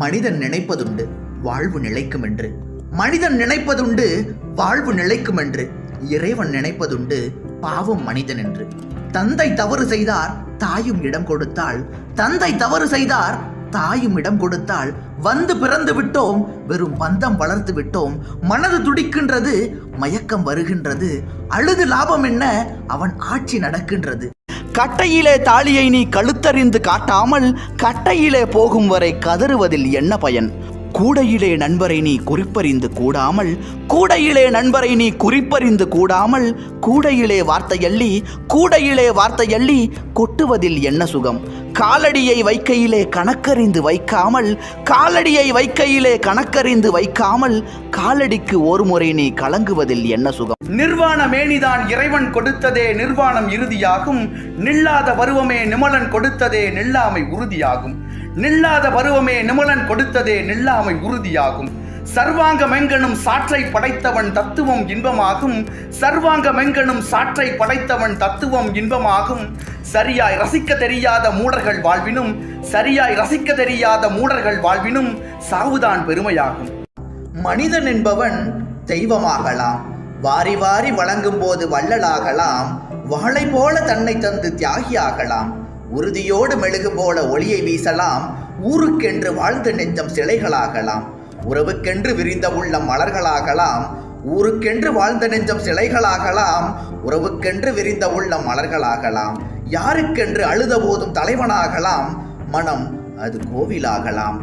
மனிதன் நினைப்பதுண்டு வாழ்வு நிலைக்கும் என்று. மனிதன் நினைப்பதுண்டு வாழ்வு நிலைக்கும் என்று. இறைவன் நினைப்பதுண்டு பாவம் மனிதன் என்று. தந்தை தவறு செய்தார் தாயும் இடம் கொடுத்தாள். தந்தை தவறு செய்தார் தாயும் இடம் கொடுத்தாள். வந்து பிறந்து விட்டோம், வெறும் பந்தம் வளர்த்து விட்டோம். மனது துடிக்கின்றது, மயக்கம் வருகின்றது. அழுது லாபம் என்ன, அவன் ஆட்சி நடக்கின்றது. கட்டையிலே தாலியை நீ கழுத்தறிந்து காட்டாமல் கட்டையிலே போகும் வரை கதறுவதில் என்ன பயன்? கூடையிலே நண்பரை நீ குறிப்பறிந்து கூடாமல், கூடையிலே நண்பரை நீ குறிப்பறிந்து கூடாமல், கூடையிலே வார்த்தையள்ளி கொட்டுவதில் என்ன சுகம்? காலடியை வைக்கையிலே கணக்கறிந்து வைக்காமல், காலடிக்கு ஒரு முறை நீ கலங்குவதில் என்ன சுகம்? நிர்வாண மேனிதான் இறைவன் கொடுத்ததே நிர்வாணம் இறுதியாகும். நில்லாத பருவமே நிமலன் கொடுத்ததே நில்லாமை உறுதியாகும். நில்லாத பருவமே நிமலன் கொடுத்ததே நில்லாமை உறுதியாகும். சர்வாங்கமெங்கனும் சாற்றை படைத்தவன் தத்துவம் இன்பமாகும். சர்வாங்கமெங்கனும் சாற்றை படைத்தவன் தத்துவம் இன்பமாகும். சரியாய் ரசிக்க தெரியாத மூடர்கள் வாழ்வினும் சாவுதான் பெருமையாகும். மனிதன் என்பவன் தெய்வமாகலாம், வாரி வாரி வழங்கும் போது வள்ளலாகலாம். வாளை போல தன்னை தந்து தியாகியாகலாம். உறுதியோடு மெழுகு போல ஒளியை வீசலாம். ஊருக்கென்று வாழ்ந்த நெஞ்சம் சிலைகளாகலாம். உறவுக்கென்று விரிந்த உள்ளம் மலர்களாகலாம். ஊருக்கென்று வாழ்ந்த நெஞ்சம் சிலைகளாகலாம். உறவுக்கென்று விரிந்த உள்ளம் மலர்களாகலாம். யாருக்கென்று அழுத போதும் தலைவனாகலாம். மனம் அது கோவிலாகலாம்.